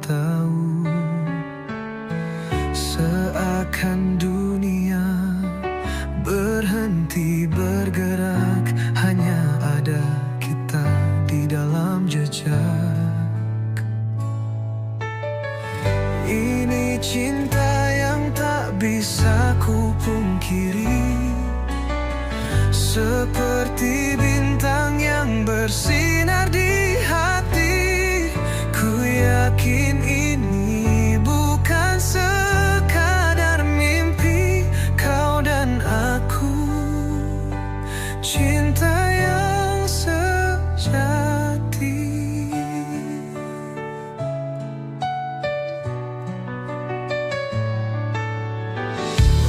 tahu, seakan dunia berhenti bergerak, hanya ada kita di dalam jejak. Ini cinta yang tak bisa ku pungkiri, seperti bintang yang bersinar di hati. Ku yakin ini bukan sekadar mimpi, kau dan aku, cinta yang sejati.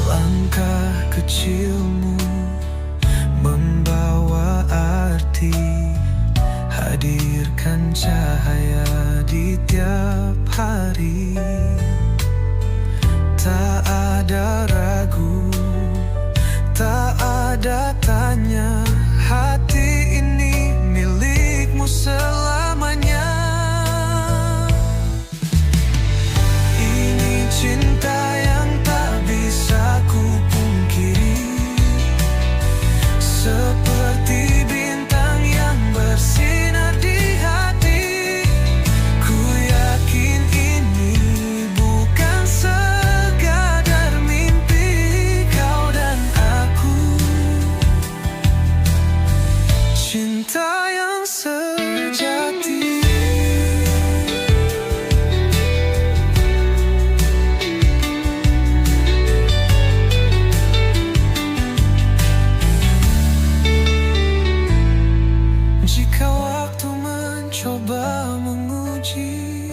Langkah kecilmu membawa arti, hadirkan cahaya di tiap hari. Tak ada ragu, tak ada tanya, hati ini milikmu selamanya. Ini cinta yang tak bisa ku pungkiri, seperti bintang yang bersinar di hati. Ku yakin ini bukan sekadar mimpi, kau dan aku, cinta yang sejati. Jika waktu mencoba menguji,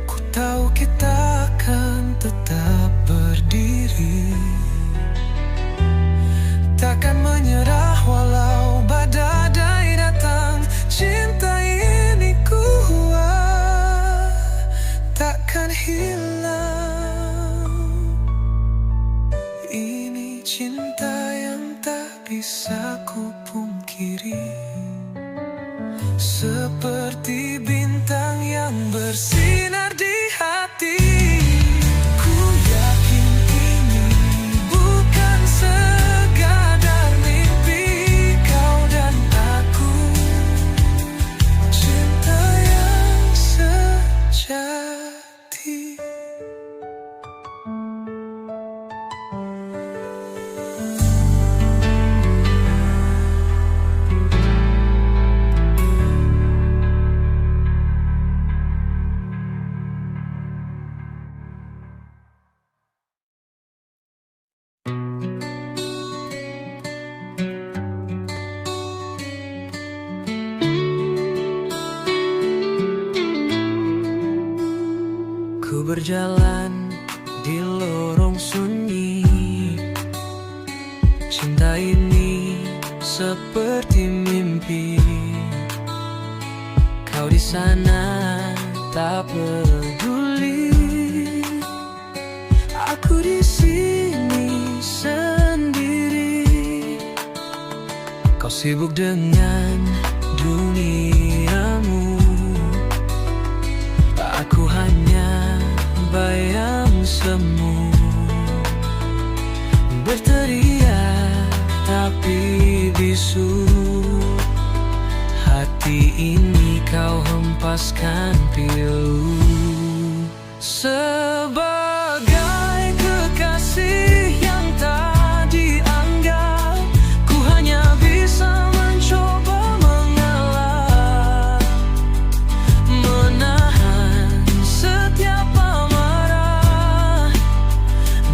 ku tahu kita akan tetap berdiri, takkan menyerah walau badai datang. Cinta ini kuat, takkan hilang. Ini cinta yang tak bisa ku pungkiri, seperti bintang yang bersinar di hati. Ku yakin ini bukan sekadar mimpi, kau dan aku, cinta yang sejati. Ku berjalan di lorong sunyi, cinta ini seperti mimpi. Kau di sana tak peduli, aku di sini sendiri. Kau sibuk dengan duniamu, aku hanya bayang semu, berteriak tapi bisu. Hati ini kau hempaskan pilu, sebagai kekasih yang tak dianggap. Ku hanya bisa mencoba mengalah, menahan setiap amarah,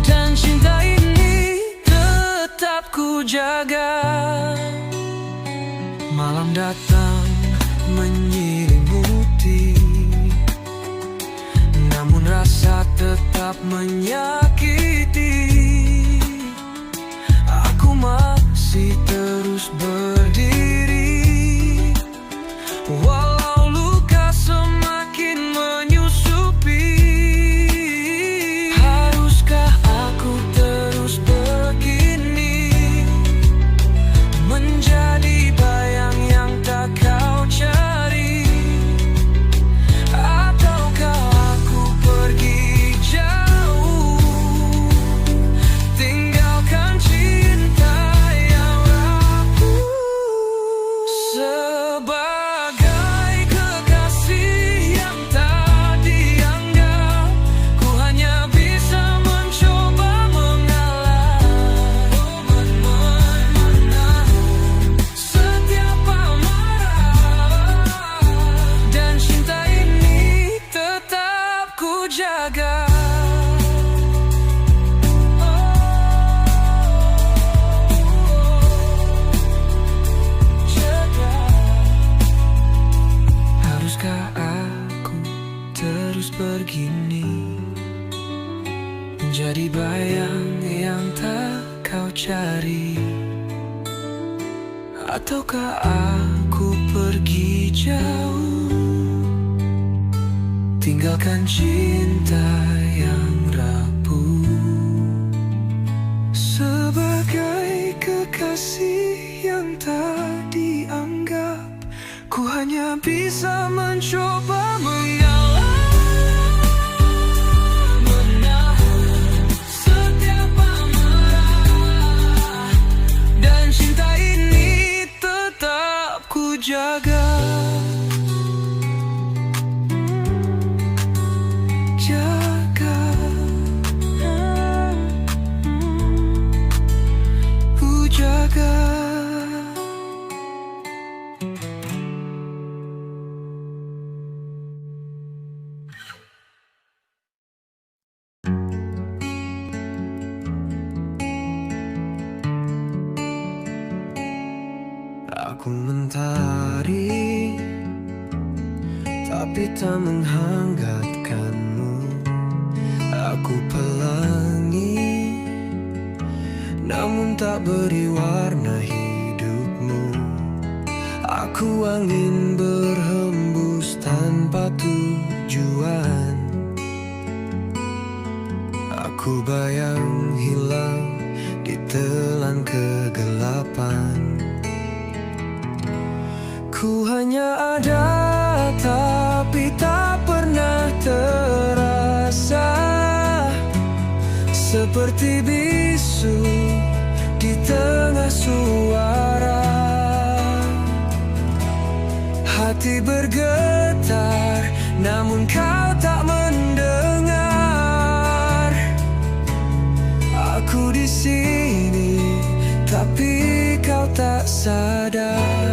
dan cinta ini tetap ku jaga. Malam datang menyelimuti, namun rasa tetap menyakiti. Aku masih terus berdiri, walau luka semakin menyusupi. Haruskah aku terus begini, menjadi bayang yang tak kau cari? terus begini, menjadi bayang yang tak kau cari? Ataukah aku pergi jauh, tinggalkan cinta yang rapuh? Sebagai kekasih yang tak dianggap, ku hanya bisa mencoba mengalah, menahan setiap amarah, dan cinta ini tetap ku jaga. Aku mentari, tapi tak menghangatkanmu. Aku pelangi, namun tak beri warna hidupmu. Aku angin berhembus tanpa tujuan. Aku bayang hilang ditelan kegelapan. Ku hanya ada, tapi tak pernah terasa, seperti bisu di tengah suara. Hati bergetar, namun kau tak mendengar. Aku di sini, tapi kau tak sadar.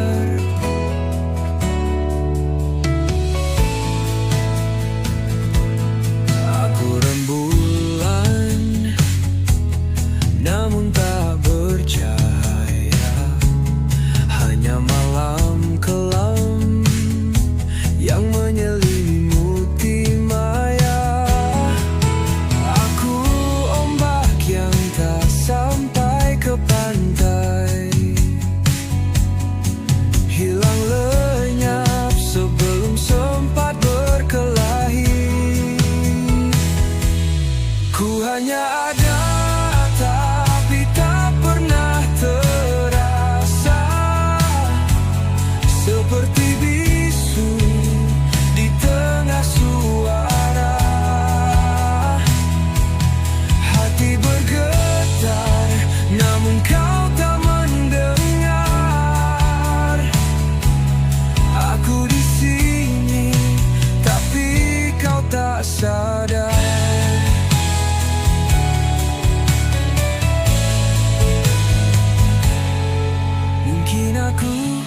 Namun tak bercahaya, hanya malam kelam yang menyelimuti maya. Aku ombak yang tak sampai ke pantai, hilang lenyap sebelum sempat berkelahi. Ku hanya ada, tapi tak pernah terasa, seperti bisu di tengah suara. Hati bergetar, namun kau tak mendengar. Aku di sini, tapi kau tak sadar. Aku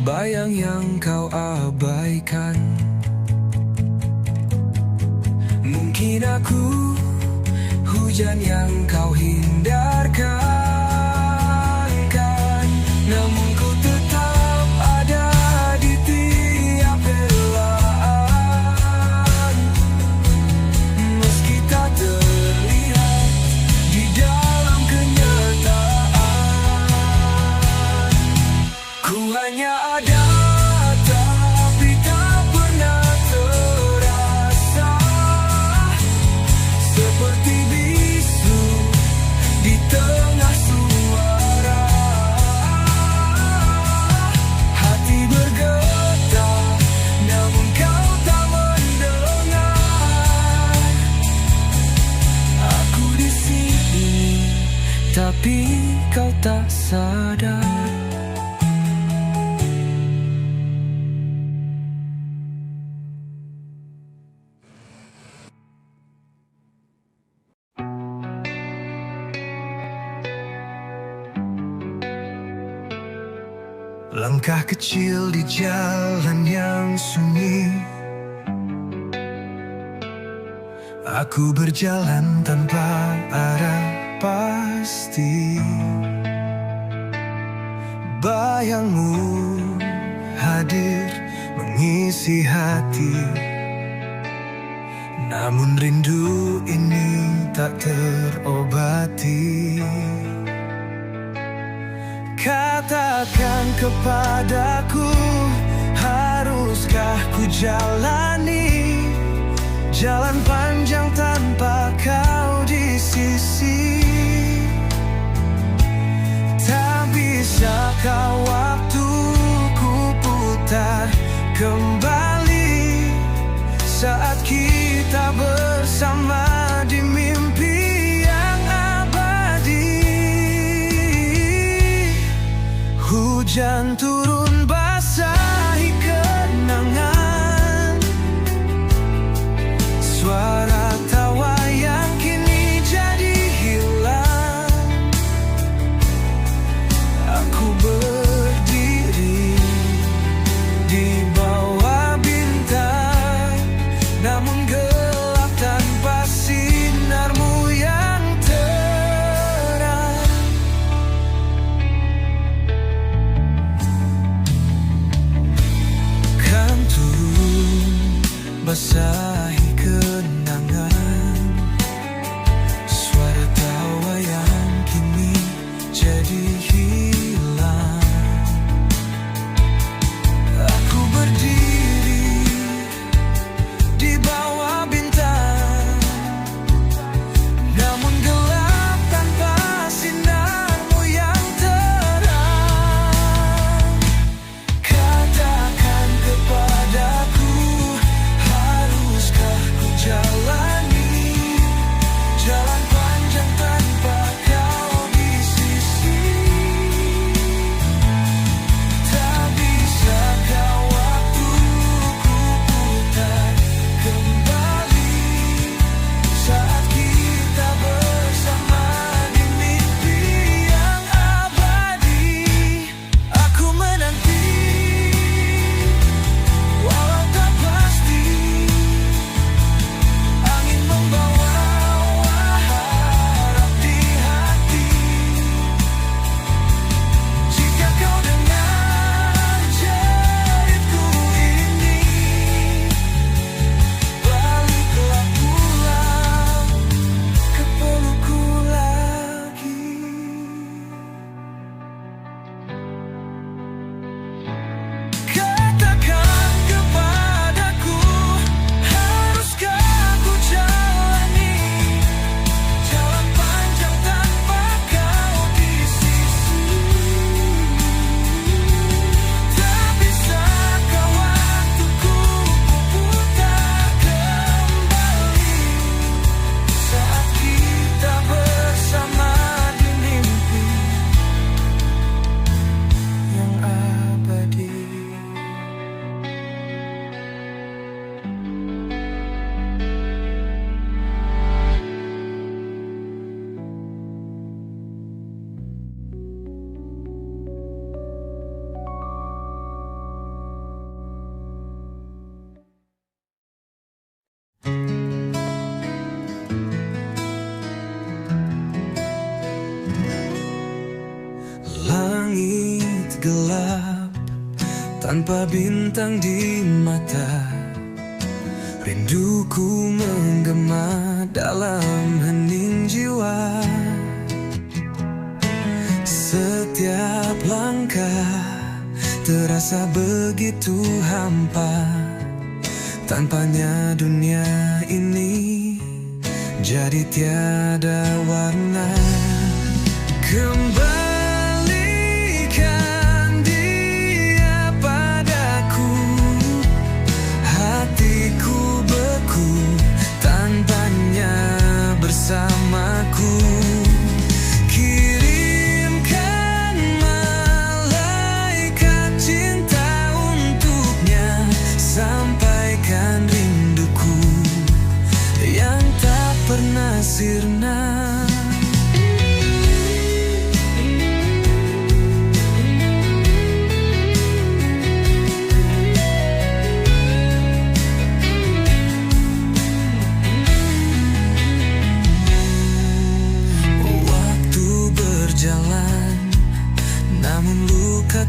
bayang yang kau abaikan, mungkin aku hujan yang kau hindarkan, namun ku tetap ada di tiap belaan, meski tak terlihat di dalam kenyataan. Ku hanya ada, tapi tak pernah terasa, seperti bisu di tengah suara. Hati bergetar, namun kau tak mendengar. Aku di sini, tapi kau tak sadar. Langkah kecil di jalan yang sunyi, aku berjalan tanpa arah pasti. Bayangmu hadir mengisi hati, Namun rindu ini tak terobati. Katakan kepadaku, haruskah ku jalani jalan panjang tanpa kau di sisi? Tak bisakah waktuku putar kembali saat kita bersama di mimpi yang abadi? Hujan turun basahi kenangan, suara tawa yang kini jadi hilang. Aku berdiri di bawah bintang, namun gelap tanpa sinarmu yang terang. Kan turun basahi kenangan, suara tawa yang kini jadi hilang. Aku berdiri di bawah bintang, namun gelap tanpa sinarmu yang terang. Katakan kepadaku, haruskah ku jalani jalan panjang tanpa kau di sisi? Tak bisakah waktuku putar kembali saat kita bersama di mimpi yang abadi? Aku menanti walau tak pasti, angin membawa harap di hati. Jika kau dengar jeritku ini, baliklah pulang ke pelukku lagi. Katakan kepadaku, haruskah ku jalani jalan panjang tanpa kau di sisi? Tak bisakah waktuku putar kembali saat kita bersama di mimpi yang abadi? Langit gelap tanpa bintang di mata, rinduku menggema dalam hening jiwa. Setiap langkah terasa begitu hampa, tanpanya dunia ini jadi tiada warna. Kembalikan dia padaku, hatiku beku tanpanya bersamaku. Kirimkan malaikat cinta untuknya, sampaikan rinduku yang tak pernah sirna.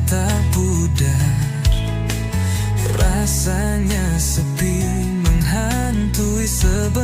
Tak pudar, rasanya sepi menghantui sebelah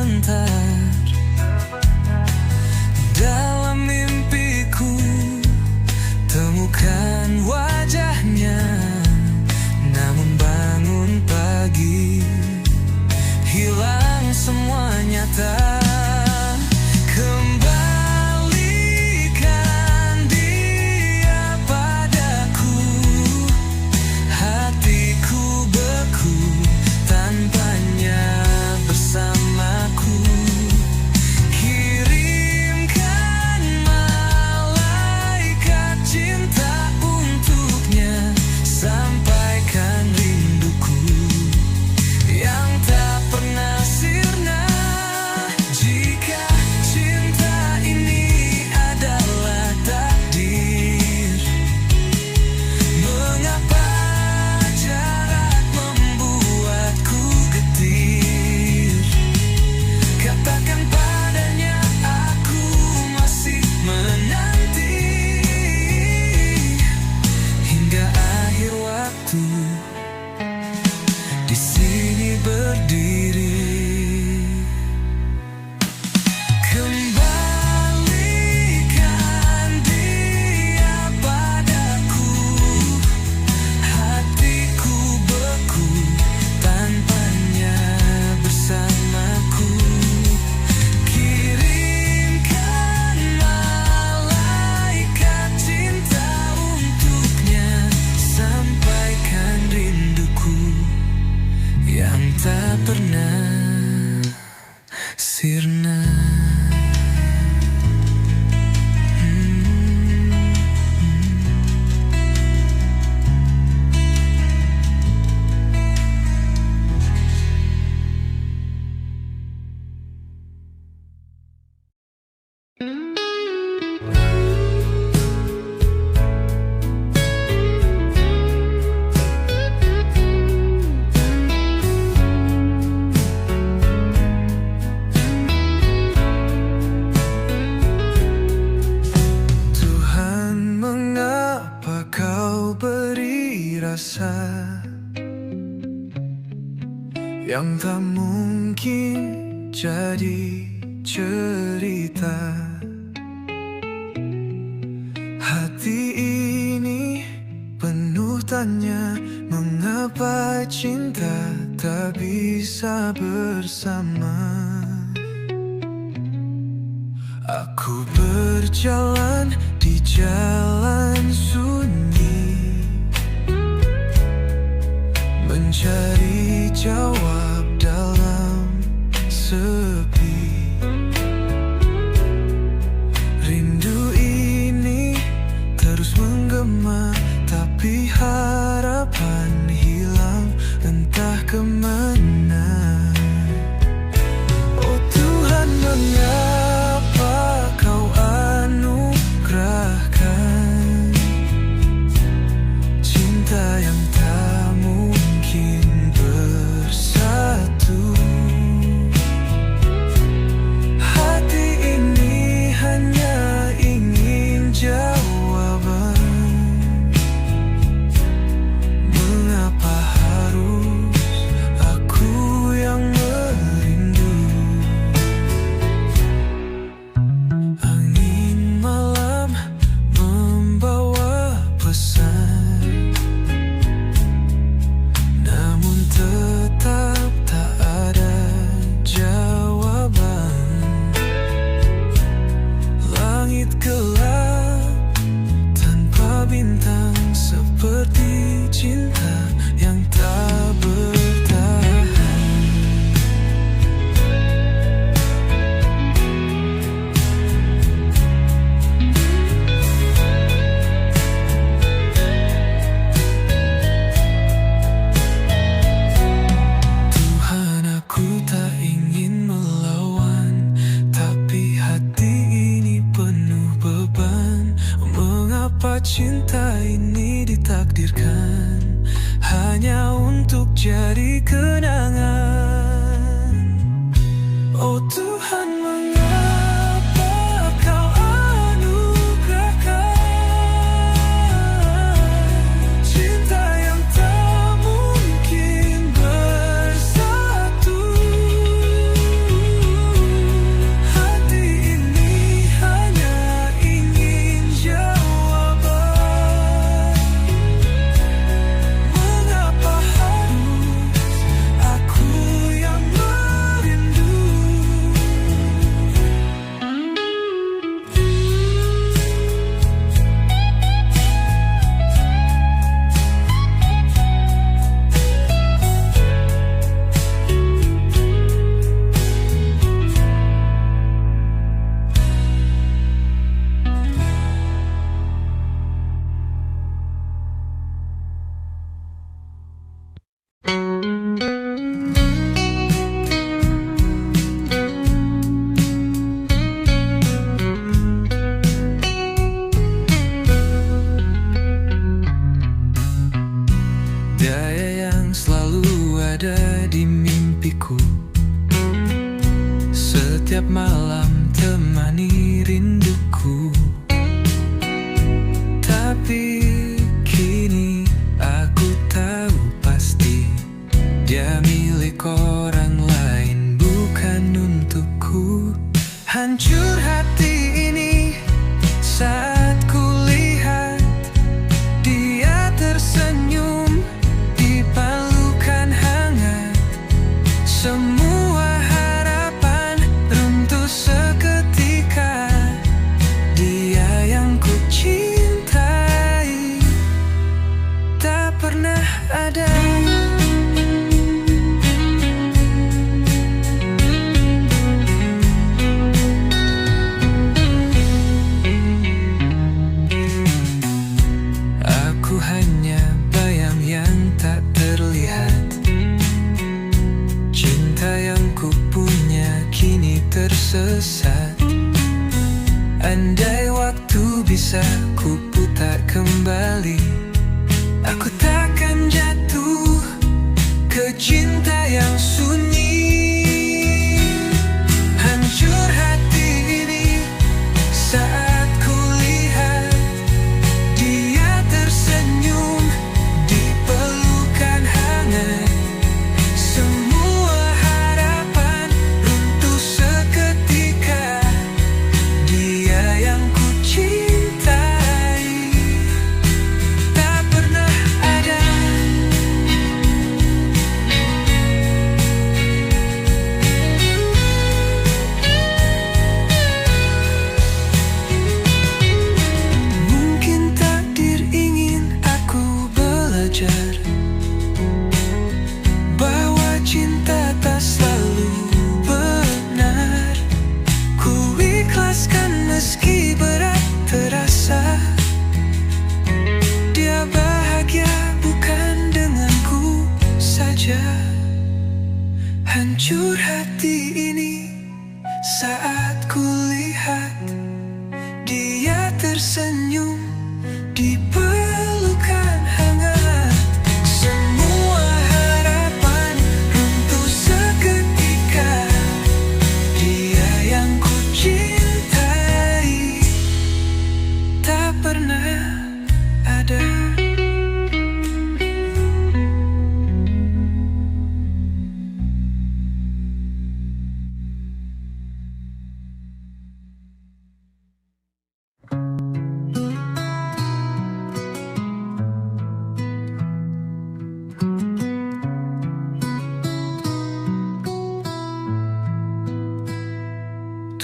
sirna. Yang tak mungkin jadi cerita. Hati ini penuh tanya, mengapa cinta tak bisa bersama. Aku berjalan di jalan sunyi, mencari jawab dalam sepi. Rindu ini terus menggema, tapi harapan hilang entah kemana. Oh Tuhan, mengapa kau anugerahkan cinta yang tak mungkin bersatu. Hati ini hanya ingin jawaban. Mengapa harus aku yang merindu? Angin malam membawa pesan, namun tetap tak ada jawaban. Langit gelap tanpa bintang, seperti cinta yang tak bertahan. Tuhan, aku tak ingin melawan, tapi hati ini penuh beban. Mengapa cinta ini ditakdirkan hanya untuk jadi kenangan? Oh Tuhan, mengapa kau anugerahkan cinta yang tak mungkin bersatu? Hati ini hanya ingin jawaban. Mengapa harus aku yang merindu? Dia yang selalu ada di mimpiku, setiap malam temani rinduku. Tapi kini aku tahu pasti dia milik orang lain, bukan untukku. Hancur hati ini saat kulihat dia tersenyum di pelukan hangat. Semua harapan runtuh seketika. Dia yang ku cintai tak pernah ada. sesat. Andai waktu bisa ku putar kembali, aku takkan jatuh ke cinta yang sunyi. Hancur hati ini saat ku lihat dia tersenyum di pelukan hangat. Semua harapan runtuh seketika. Dia yang ku cintai tak pernah ada. Mungkin takdir ingin aku belajar bahwa cinta tak selalu benar. Ku ikhlaskan meski berat terasa. Dia bahagia bukan denganku saja. Hancur hati ini saat ku lihat dia tersenyum di pelukan hangat. Semua harapan runtuh seketika. Dia yang ku cintai tak pernah ada.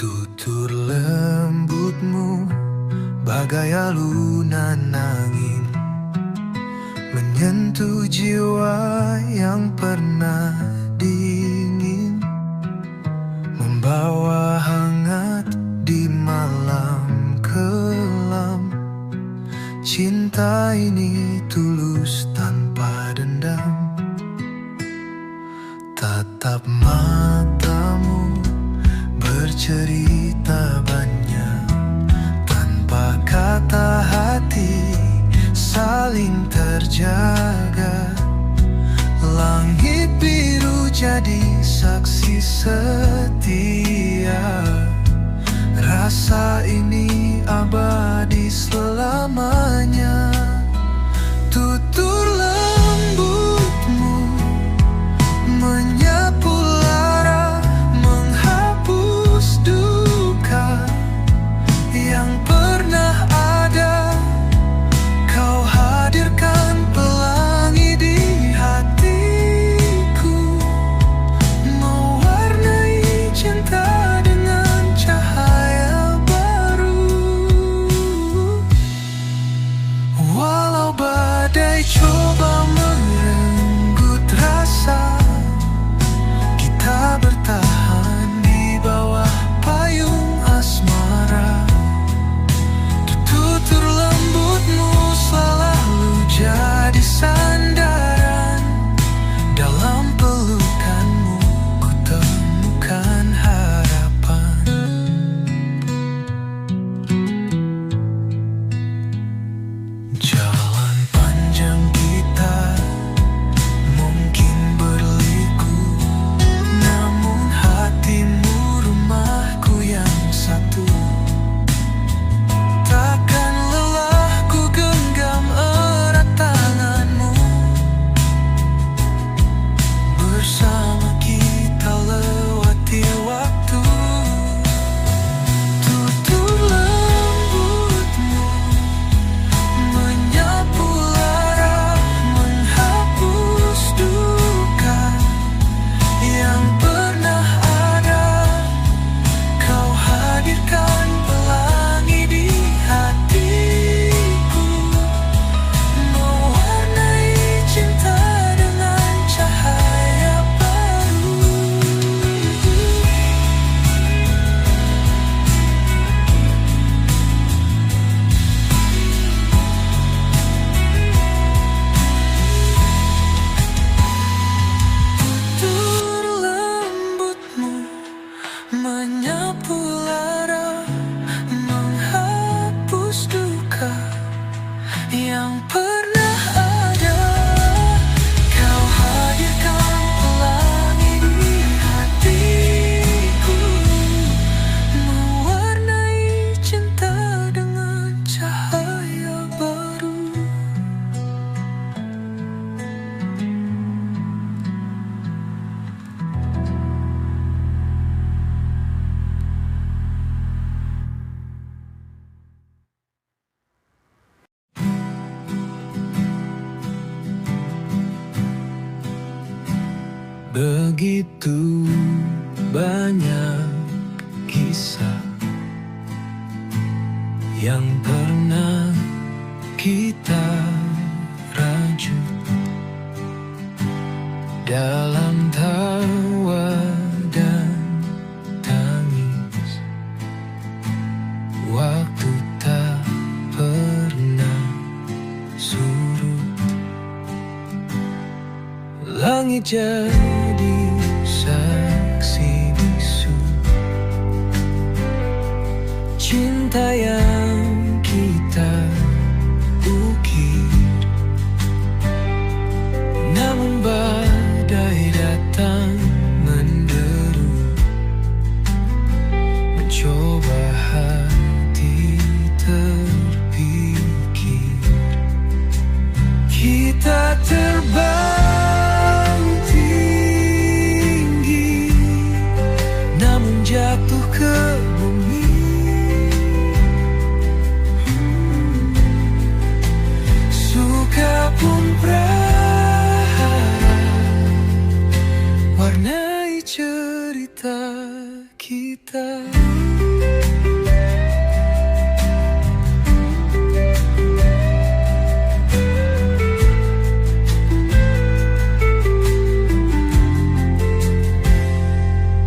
Tutur lembutmu bagai alunan angin, menyentuh jiwa yang pernah dingin, membawa hangat di malam kelam. Cinta ini tulus tanpa dendam. Tatap matamu bercerita banyak, tanpa kata hati saling terjaga. Langit biru jadi saksi setia. Rasa ini abadi selamanya. Tutur lembutmu menyapu lara, menghapus duka yang pernah ada. Kau hadirkan pelangi di hatiku, mewarnai cinta dengan cahaya baru. Begitu banyak kisah yang pernah kita rajut dalam tawa dan tangis. Waktu tak pernah surut, langit jadi saksi bisu cinta yang kita ukir. Namun badai datang menderu, mencoba hati terpikir. Kita terbang tinggi, namun jatuh ke bumi. Suka pun berharap warnai cerita kita.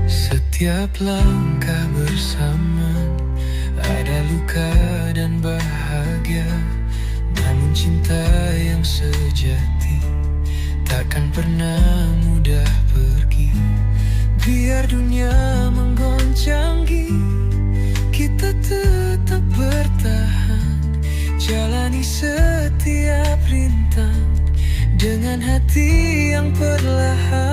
Setiap langkah bersama ada luka dan bahagia. Namun cinta yang sejati takkan pernah mudah pergi. Biar dunia menggoncangi, kita tetap bertahan. Jalani setiap rintang dengan hati yang perlahan.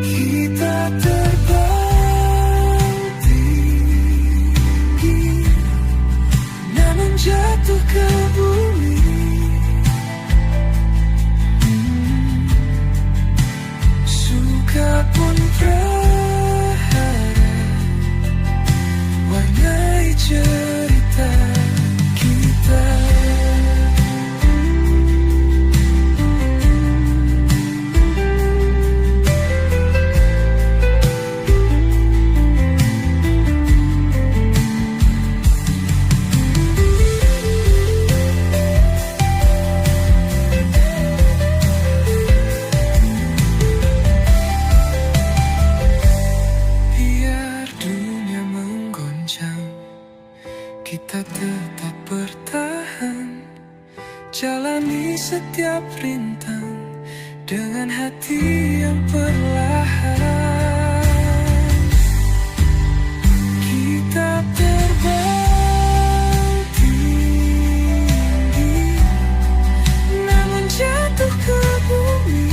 Kita terbang tinggi, namun jatuh ke bumi. Suka pun berharap warnai cerita kita. Kita tetap bertahan, jalani setiap rintang dengan hati yang perlahan. Kita terbang tinggi, namun jatuh ke bumi.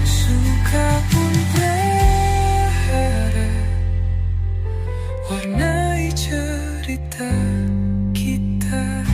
Suka pun warnai cerita kita.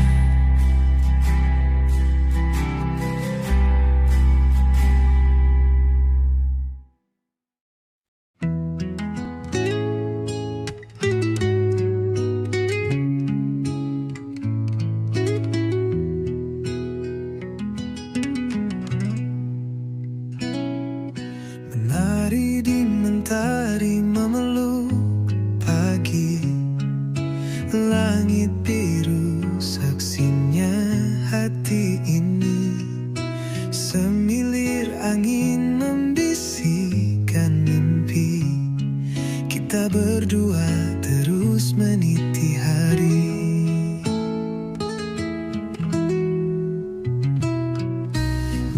Menari di mentari memeluk pagi, langit biru saksinya hati ini. Semilir angin membisikkan mimpi, kita berdua terus meniti hari.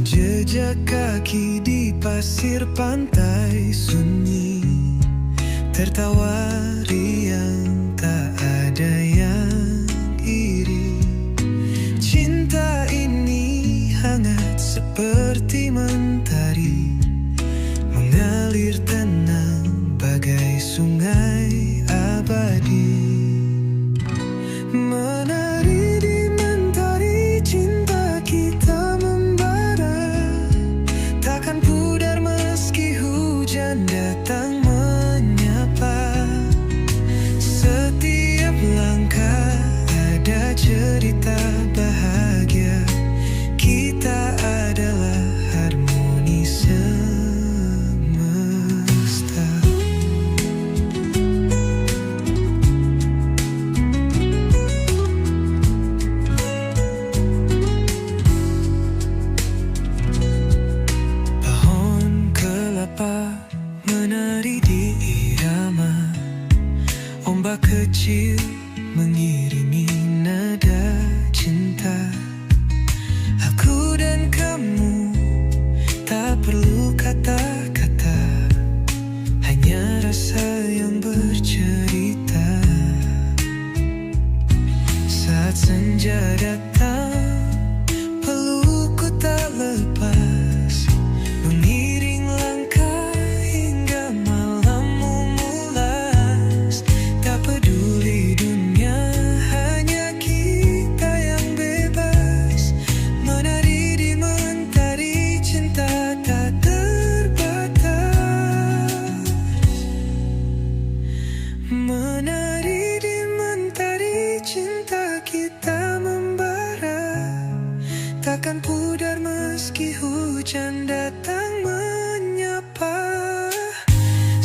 Jejak kaki di pasir pantai sunyi, tertawa riang tak ada yang iri. Cinta ini hangat seperti mentari, mengalir tenang bagai sungai abadi. Menari di mentari cinta kita membara, takkan pudar meski hujan datang menyapa. Takkan pudar meski hujan datang menyapa.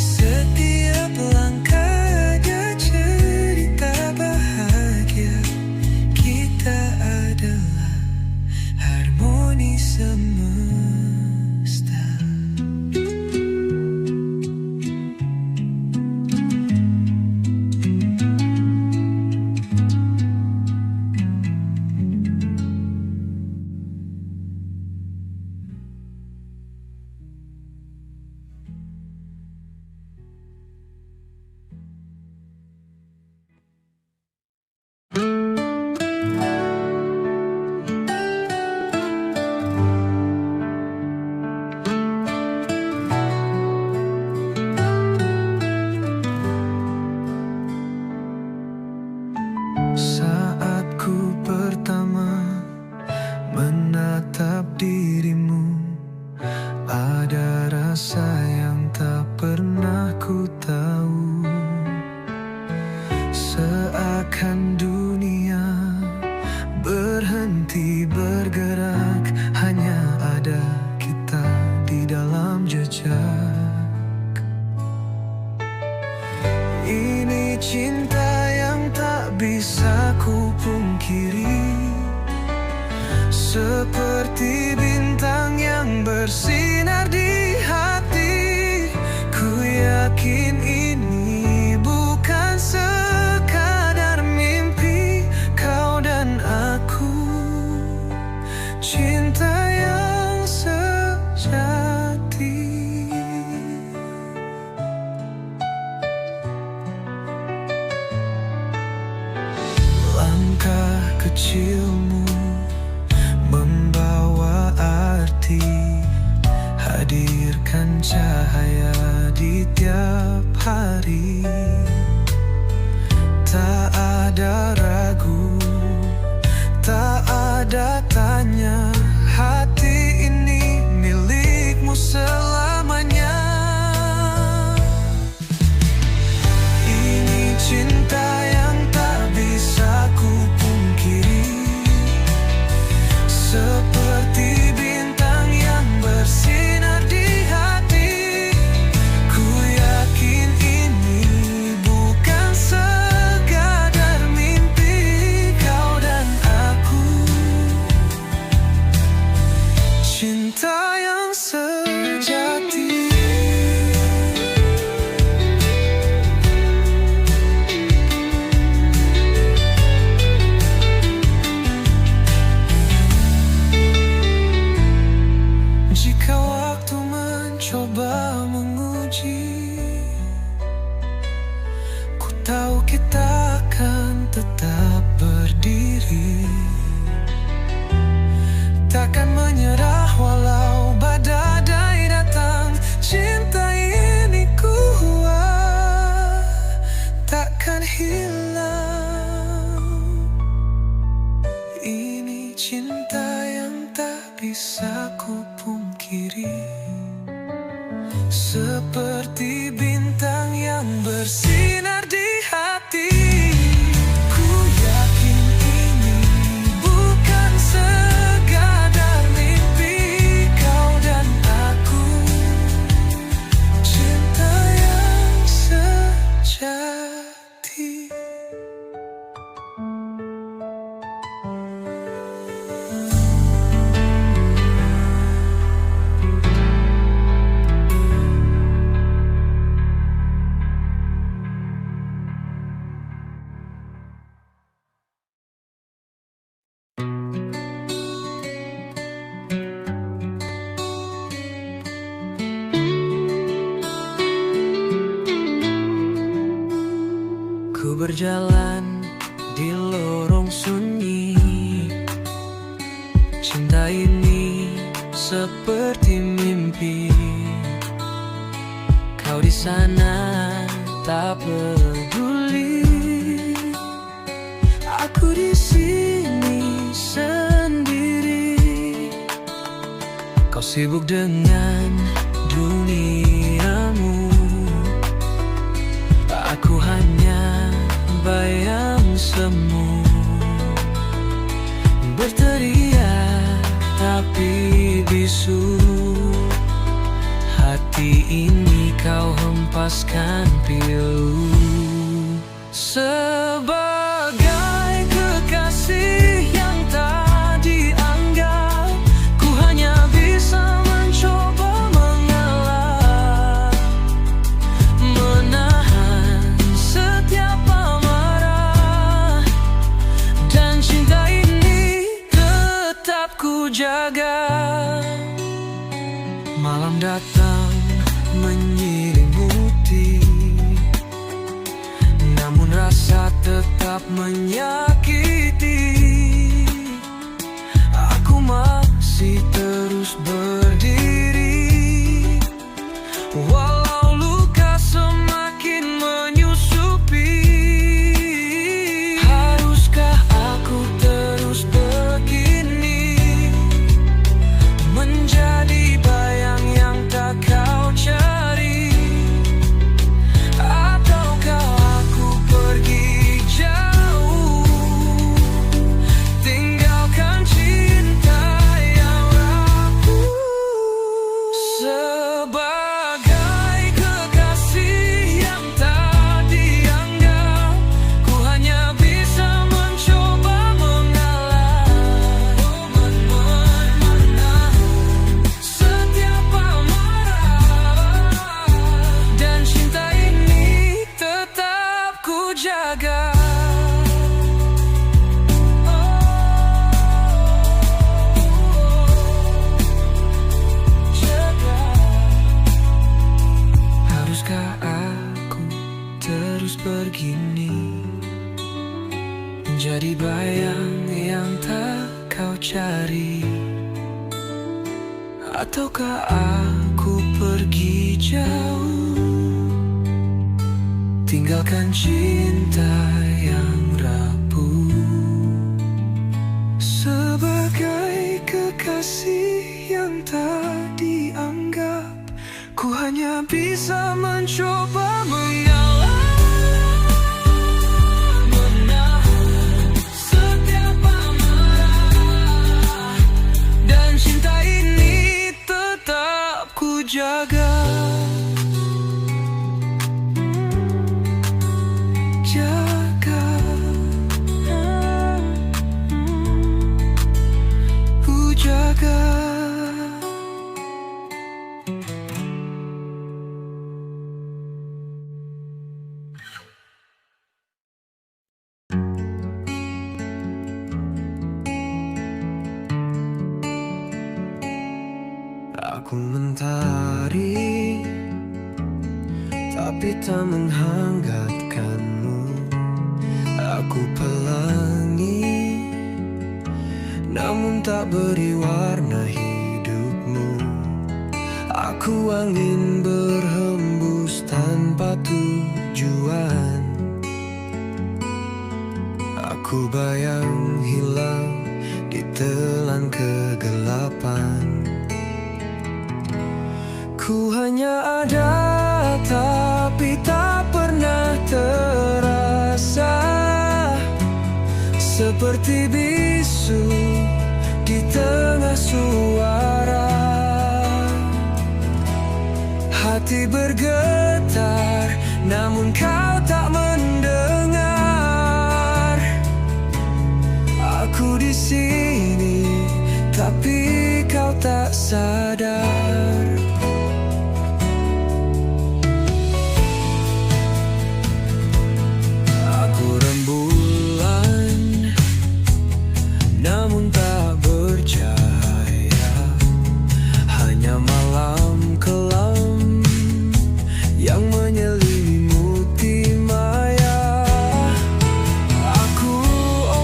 Setiap langkah ada cerita bahagia. Kita adalah harmoni semesta. Saat ku pertama menatap dirimu, ada rasa yang tak pernah ku tahu. Seakan dunia berhenti bergerak, hanya ada kita di dalam jejak. Ini cinta yang tak bisa ku pungkiri, seperti bintang yang bersinar di hati. Ku yakin ini bukan sekadar mimpi, kau dan aku, cinta yang sejati. Langkah kecilmu membawa arti, hadirkan cahaya di tiap hari. Tak ada ragu, tak ada tanya, hati ini milikmu selamanya. Ini cinta yang tak bisa ku pungkiri, seperti bintang yang bersinar di hati. Ku yakin ini bukan sekadar mimpi, kau dan aku, cinta yang sejati. Jika waktu mencoba menguji, ku tahu kita akan tetap berdiri. Takkan menyerah walau badai datang, cinta ini kuat, takkan hilang. Ini cinta yang tak bisa ku pungkiri, seperti bintang yang bersinar di hati. Ku yakin ini bukan sekadar mimpi, kau dan aku, cinta yang sejati. Ku berjalan di lorong sunyi, cinta ini seperti mimpi. Kau di sana tak peduli, aku di sini sendiri. Kau sibuk dengan duniamu, aku hanya bayang semu, berteriak api bisu. Hati ini kau hempaskan pilu. Sebagai kekasih yang tak dianggap, ku hanya bisa mencoba mengalah, menahan setiap amarah, dan cinta ini tetap ku jaga. Malam datang menyelimuti, namun rasa tetap menyakiti. Aku masih terus berdiri, walau luka semakin menyusupi. Haruskah aku terus begini, menjadi bayang yang tak kau cari? Ataukah aku pergi jauh, tinggalkan cinta yang rapuh? Sebagai kekasih yang tak dianggap, ku hanya bisa mencoba mengalah, menahan setiap amarah, dan cinta ini tetap ku jaga. Haruskah aku terus begini, menjadi bayang yang tak kau cari? Ataukah aku pergi jauh, tinggalkan cinta yang rapuh? Sebagai kekasih yang tak dianggap, ku hanya bisa mencoba mengalah, menahan setiap amarah, dan cinta ini tetap ku jaga. Jaga, ku jaga. Aku mentari, tapi tak menghangatkanmu. Aku pelangi, namun tak beri warna hidupmu. Aku angin berhembus tanpa tujuan. Aku bayang hilang ditelan kegelapan. Ku hanya ada, tapi tak pernah terasa, seperti bisu di tengah suara. Hati bergetar, namun kau tak mendengar. Aku di sini, tapi kau tak sadar. Namun tak bercahaya, hanya malam kelam yang menyelimuti maya. Aku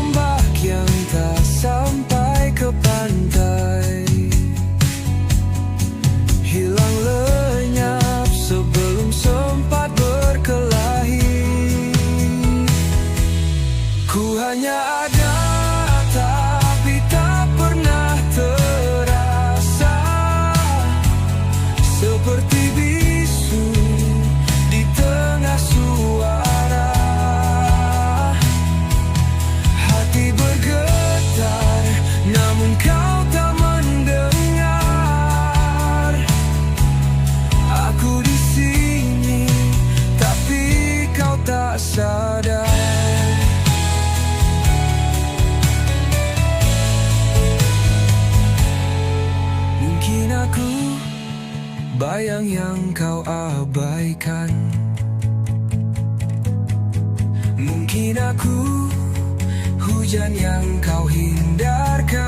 ombak yang tak sampai ke pantai, Mungkin aku bayang yang kau abaikan. Mungkin aku hujan yang kau hindarkan.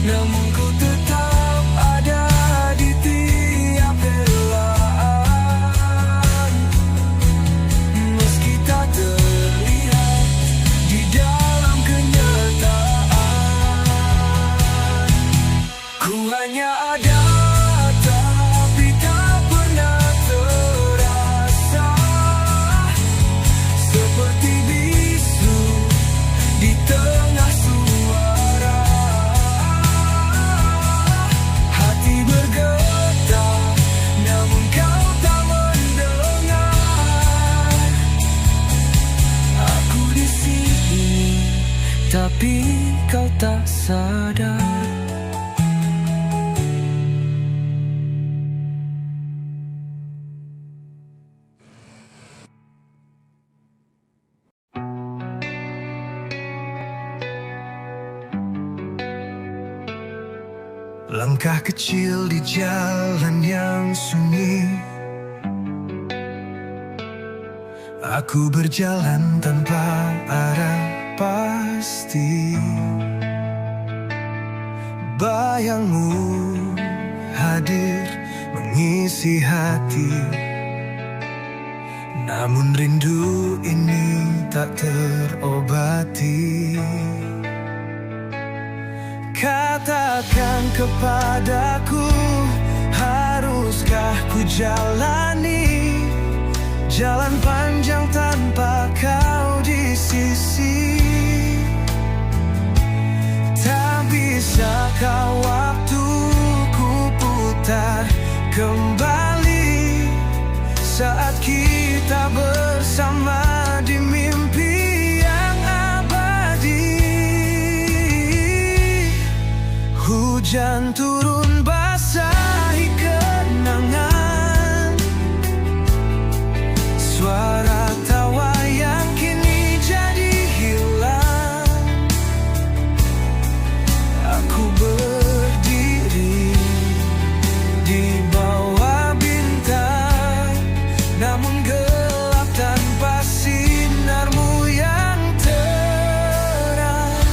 Namun ku tetap ada di tiap belaan. Meski tak terlihat di dalam kenyataan. Ku hanya ada tapi tak pernah terasa. Seperti bisu di tengah suara. Hati bergetar namun kau tak mendengar. Aku di sini tapi kau tak sadar. Langkah kecil di jalan yang sunyi, aku berjalan tanpa arah pasti. Bayangmu hadir mengisi hati, namun rindu ini tak terobati. Katakan kepadaku, haruskah ku jalani jalan panjang tanpa kau di sisi? Tak bisakah waktuku putar kembali saat kita bersama di mimpi yang abadi? Hujan turun basahi kenangan, suara tawa yang kini jadi hilang. Aku berdiri di bawah bintang, namun gelap tanpa sinarmu yang terang.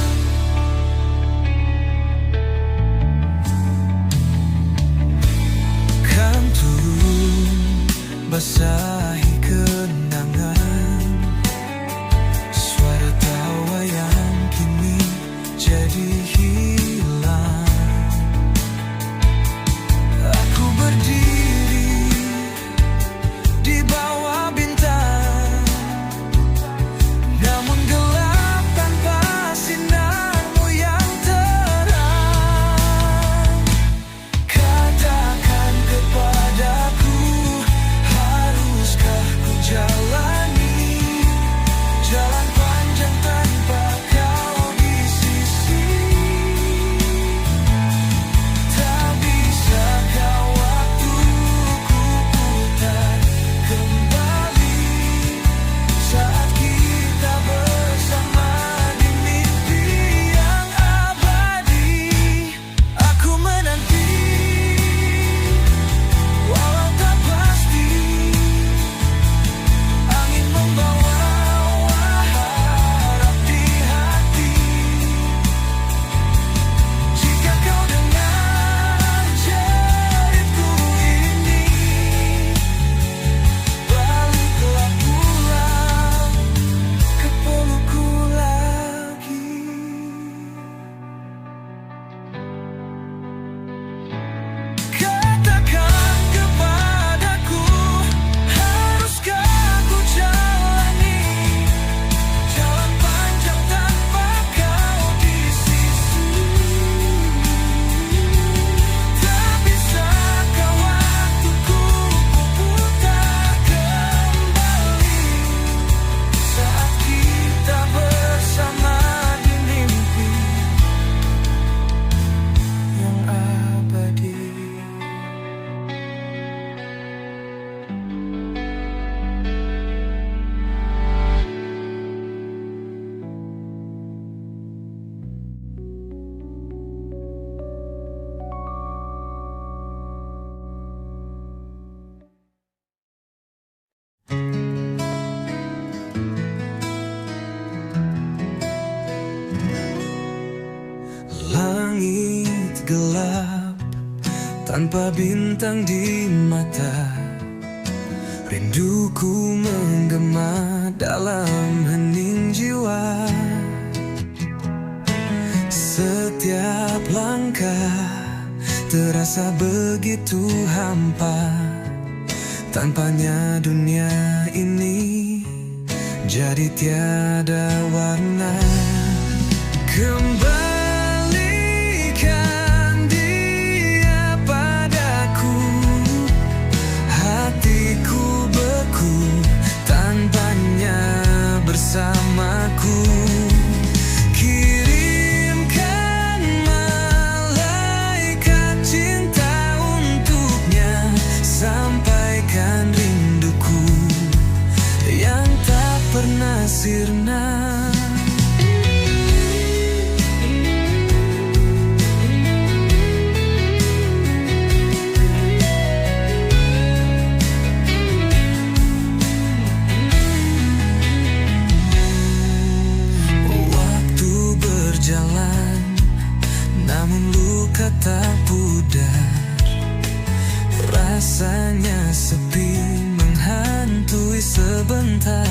gelap, tanpa bintang di mata. Rinduku menggema dalam hening jiwa. Setiap langkah terasa begitu hampa. Tanpanya dunia ini jadi tiada warna. Kembalikan dia padaku, hatiku beku tanpanya bersamaku. Kirimkan malaikat cinta untuknya, sampaikan rinduku yang tak pernah sirna. Namun luka tak pudar, rasanya sepi menghantui sebentar.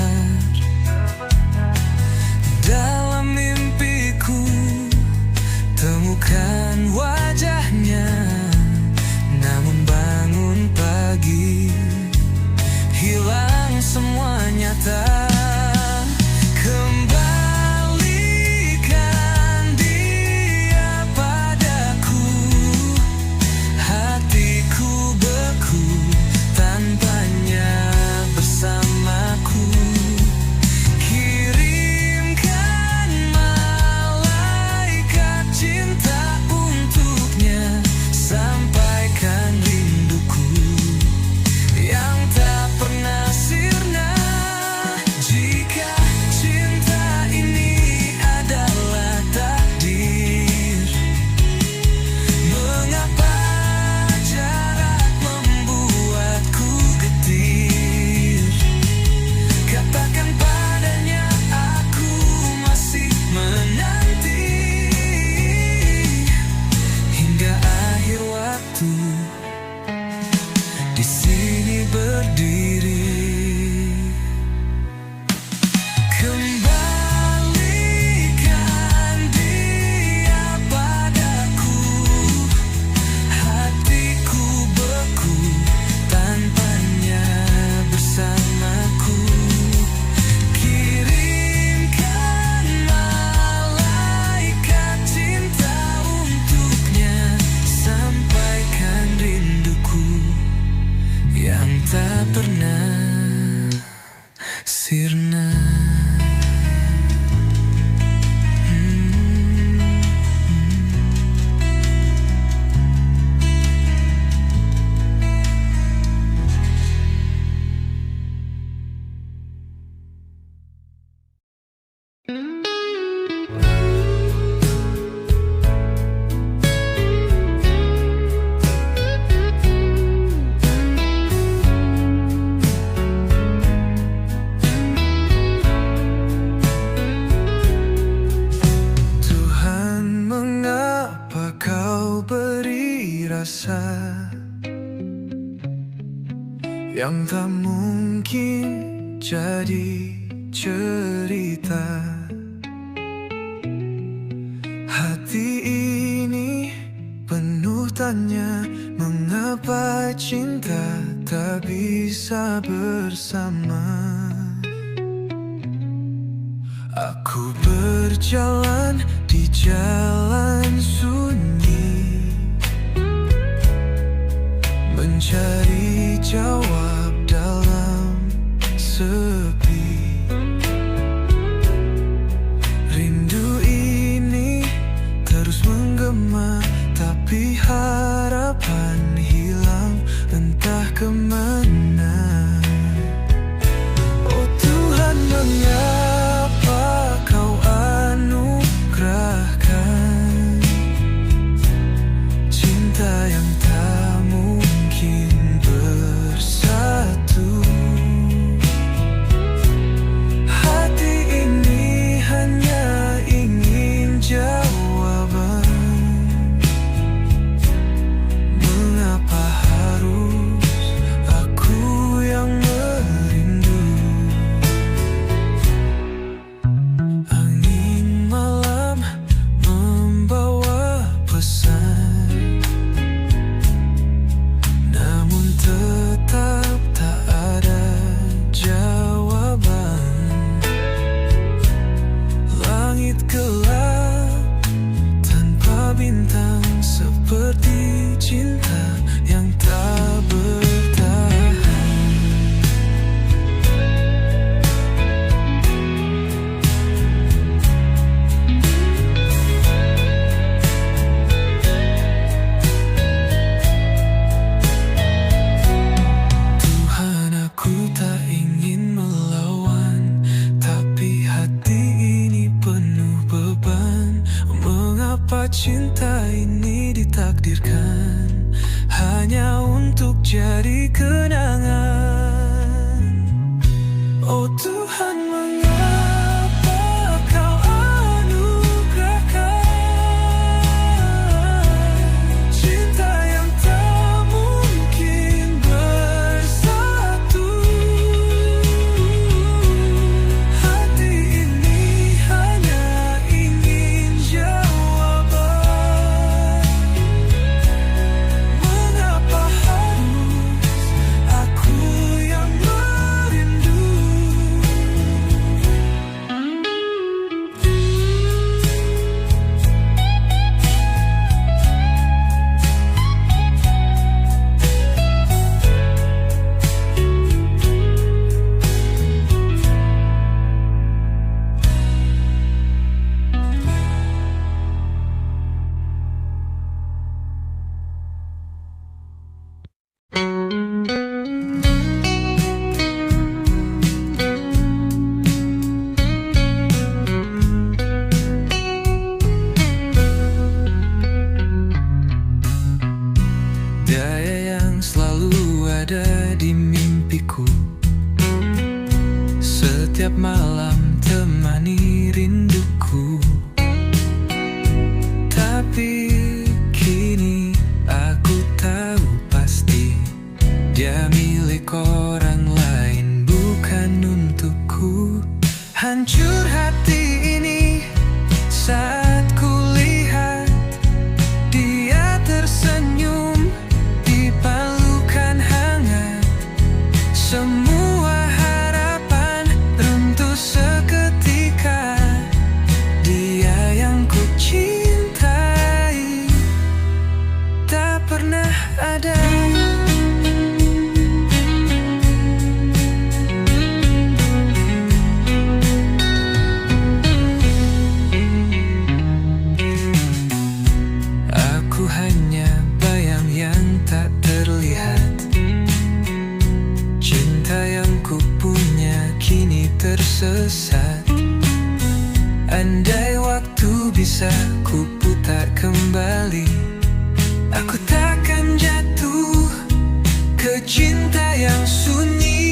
Dalam mimpiku temukan wajahnya, namun bangun pagi hilang semua nyata. Di sini berdiri, kembalikan dia padaku, hatiku beku tanpanya bersamaku. Kirimkan malaikat cinta untuknya, sampaikan rinduku yang tak pernah sirna. Yang tak mungkin jadi cerita. Hati ini penuh tanya, mengapa cinta tak bisa bersama. Aku berjalan di jalan sunyi, mencari jawab dalam sepi. Rindu ini terus menggema, tapi harapan hilang entah kemana. Oh Tuhan, mengapa kau anugerahkan cinta ini ditakdirkan hanya untuk jadi kenangan. Oh Tuhan, mengapa Kau anugerahkan cinta yang tak mungkin bersatu? Hati ini hanya ingin jawaban. Mengapa harus aku yang merindu? Daya yang selalu ada di mimpiku, setiap malam temani rinduku. Tapi kini aku tahu pasti dia milik orang lain, bukan untukku. Hancur hati ini saat kulihat dia tersenyum di pelukan hangat. Semua harapan runtuh seketika. Dia yang ku cintai tak pernah ada. Aku hanya bayang yang tak terlihat. Cinta yang ku punya kini tersesat. Andai waktu bisa ku putar kembali, Aku takkan jatuh ke cinta yang sunyi.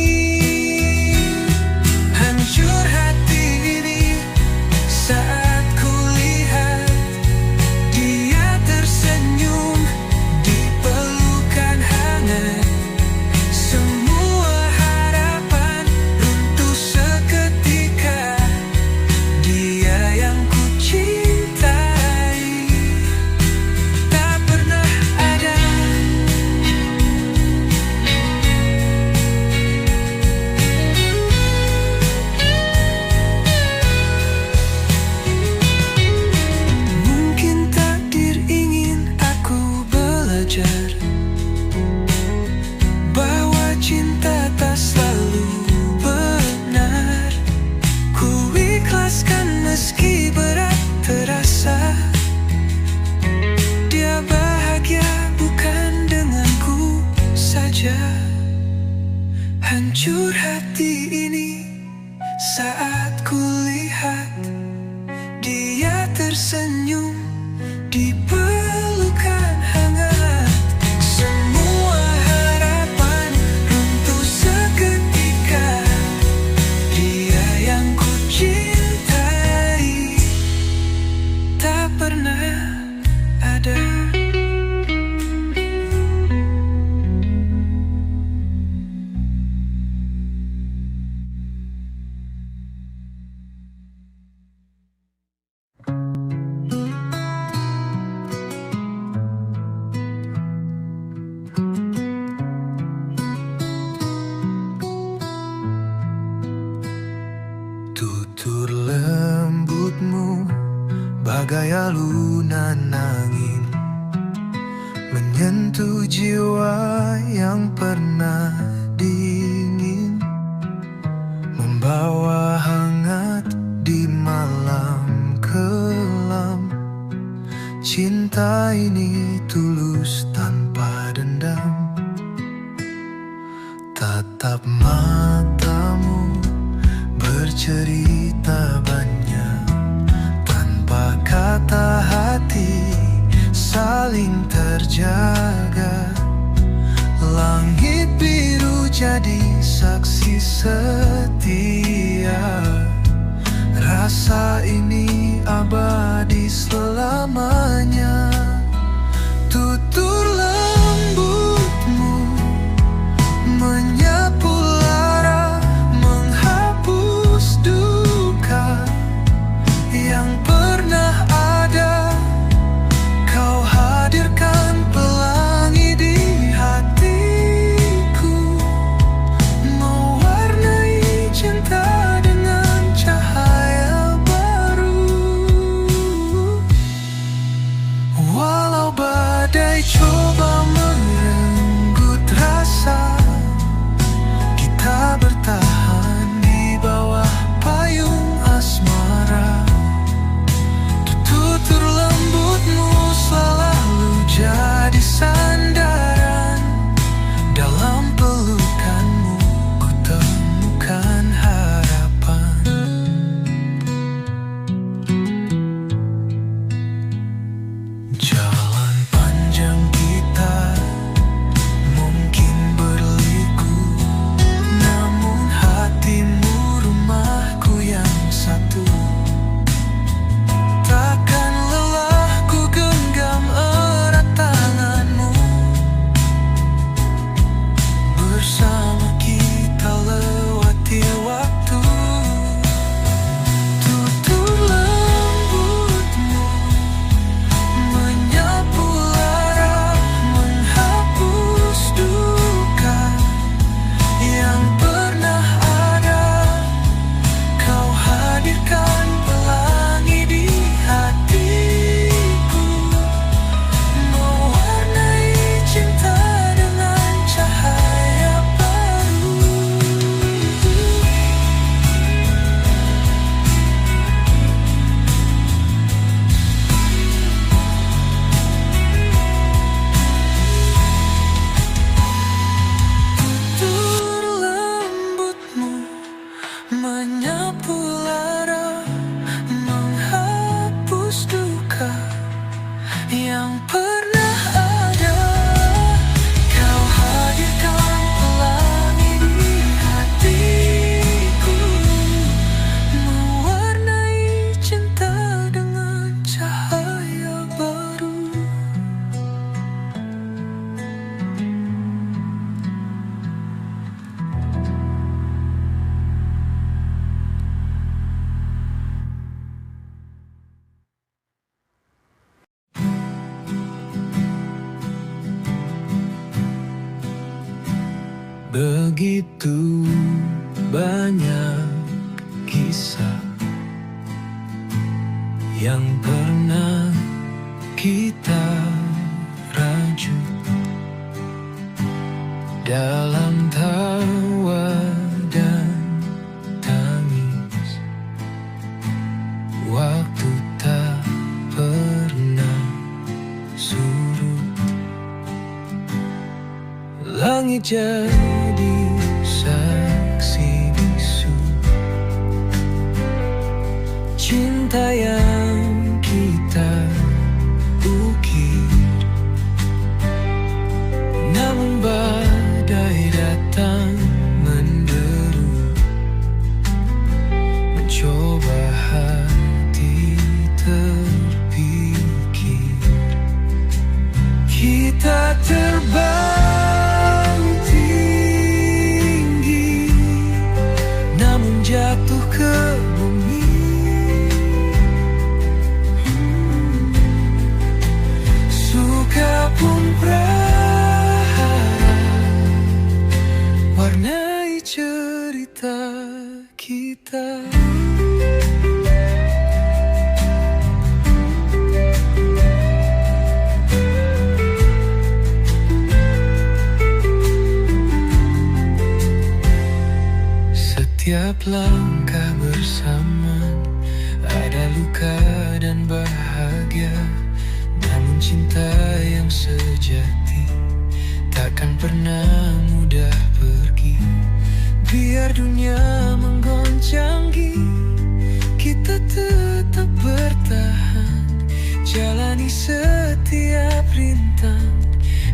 Hancur hati ini saat kulihat dia tersenyum di pelukan hangat. Semua harapan runtuh seketika. Dia yang ku cintai tak pernah ada. Mungkin takdir ingin aku belajar bahwa cinta tak selalu benar. Ku ikhlaskan meski berat terasa. Dia bahagia bukan denganku saja. Hancur hati ini saat kulihat dia tersenyum di pelukan hangat. Semua harapan runtuh seketika. Dia yang ku cintai tak pernah ada. Tutur lembutmu bagai alunan angin, menyentuh jiwa yang pernah dingin, membawa hangat di malam kelam. Cinta ini tulus tanpa dendam. Tatap matamu bercerita banyak tanpa kata hati. saling terjaga. Langit biru jadi saksi setia. Rasa ini abadi selamanya. Tutur lembutmu menyapu lara, menghapus duka yang pernah ada. Kau hadirkan pelangi di hatiku, mewarnai cinta dengan cahaya baru. Walau badai coba merenggut rasa, kita bertahan di bawah payung asmara. Tutur lembutmu selalu jadi sandaran. Dalam pelukanmu ku temukan harapan. Jalan panjang kita mungkin berliku, namun hatimu rumahku yang satu. Takkan lelah ku genggam erat tanganmu. Bersama kita lewati waktu. Tutur lembutmu menyapu lara, menghapus duka yang pernah ada. Kau hadirkan pelangi di hatiku, mewarnai cinta dengan cahaya baru. Tutur lembutmu menyapu lara, menghapus duka yang pernah ada. Kau hadirkan pelangi di hatiku, mewarnai cinta dengan cahaya baru. Begitu banyak kisah yang pernah kita rajut, dalam tawa dan tangis. Waktu tak pernah surut. Langit jadi saksi bisu cinta yang kita ukir. Namun badai datang menderu, mencoba hati terpikir. Kita terbang tinggi, namun jatuh ke bumi. Suka pun berharap warnai cerita kita. Setiap langkah bersama ada luka dan bahagia. Namun cinta yang sejati takkan pernah mudah pergi. Biar dunia menggoncangi, kita tetap bertahan. Jalani setiap rindu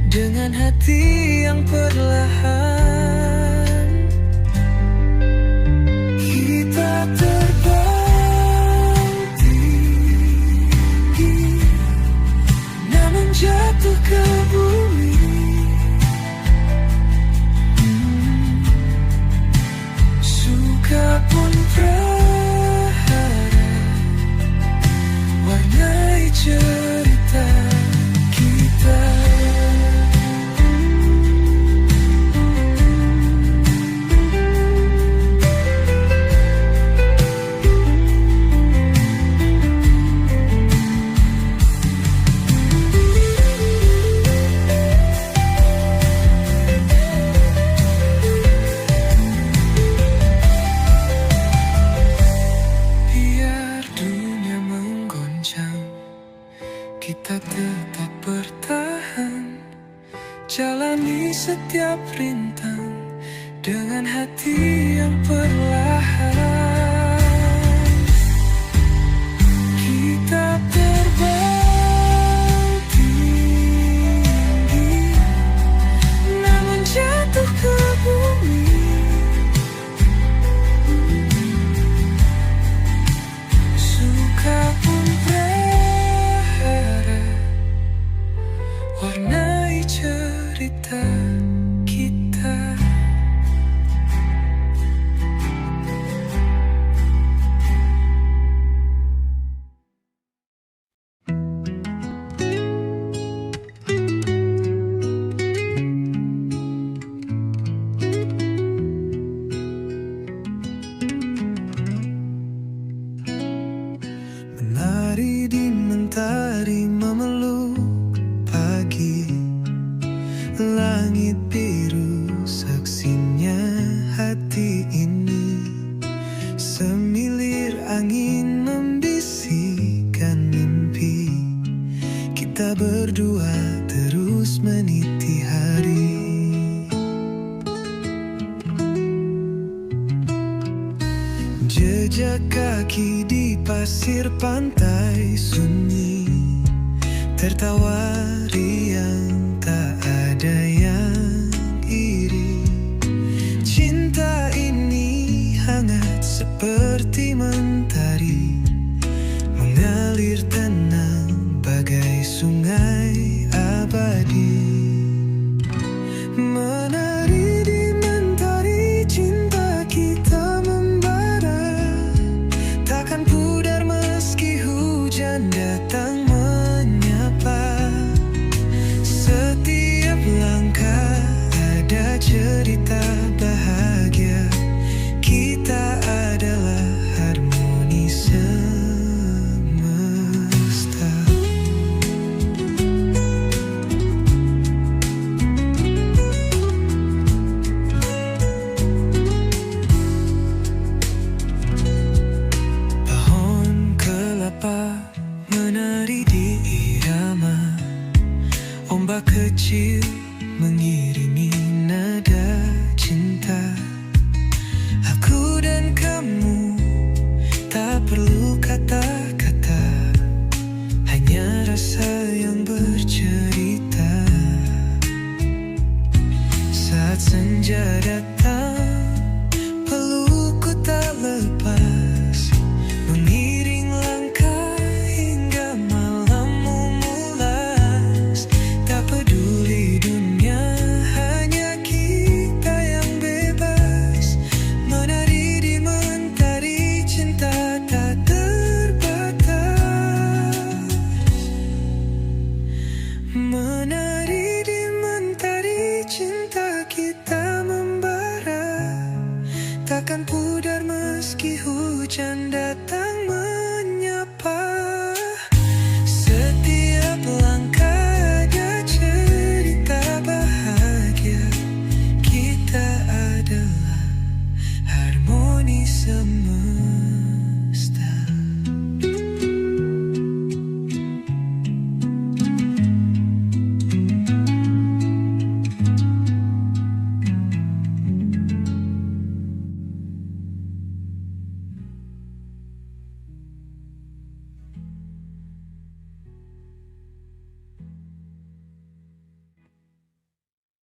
dengan hati yang perlahan. Kita terbang tinggi, namun jatuh ke bumi. Suka pun berharap warnai cerita kita. Kita tetap bertahan, jalani setiap rintang dengan hati yang perlahan. Kita terbang tinggi, namun jatuh ke bumi. Suka pun warnai cerita kita. Menari di mentari memeluk pagi, langit biru saksinya hati ini. Semilir angin membisikkan mimpi, kita berdua terus meniti hari. Jejak kaki di pasir pantai sunyi, tertawa riang tak ada yang iri. Cinta ini hangat seperti mentari, mengalir tenang bagai sungai abadi. Menari di mentari cinta kita membara, takkan pudar meski hujan datang menyapa. Setiap langkah ada cerita bahagia, kita adalah harmoni semesta. Pohon kelapa menari di irama, ombak kecil mengiringi nada cinta. Aku dan kamu tak perlu kata-kata, hanya rasa yang bercerita. Saat senja datang, pelukku tak lepas, mengiring langkah hingga malammu mulas. Tak peduli dunia, hanya kita yang bebas, menari di mentari cinta tak terbatas. Menari di mentari cinta kita membara, takkan pudar meski hujan datang.